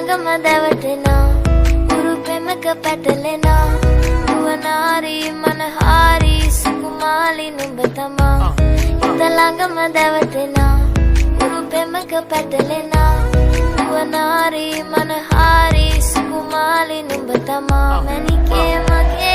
ළඟම දැවටෙනා උරු පෙමක පැටලෙනා නුවනාරි මනහාරි සුකුමාලි නුඹ තමා හිත ළඟම දැවටෙනා උරු පෙමක පැටලෙනා නුවනාරි මනහාරි සුකුමාලි නුඹ තමා මැනිකේ මගේ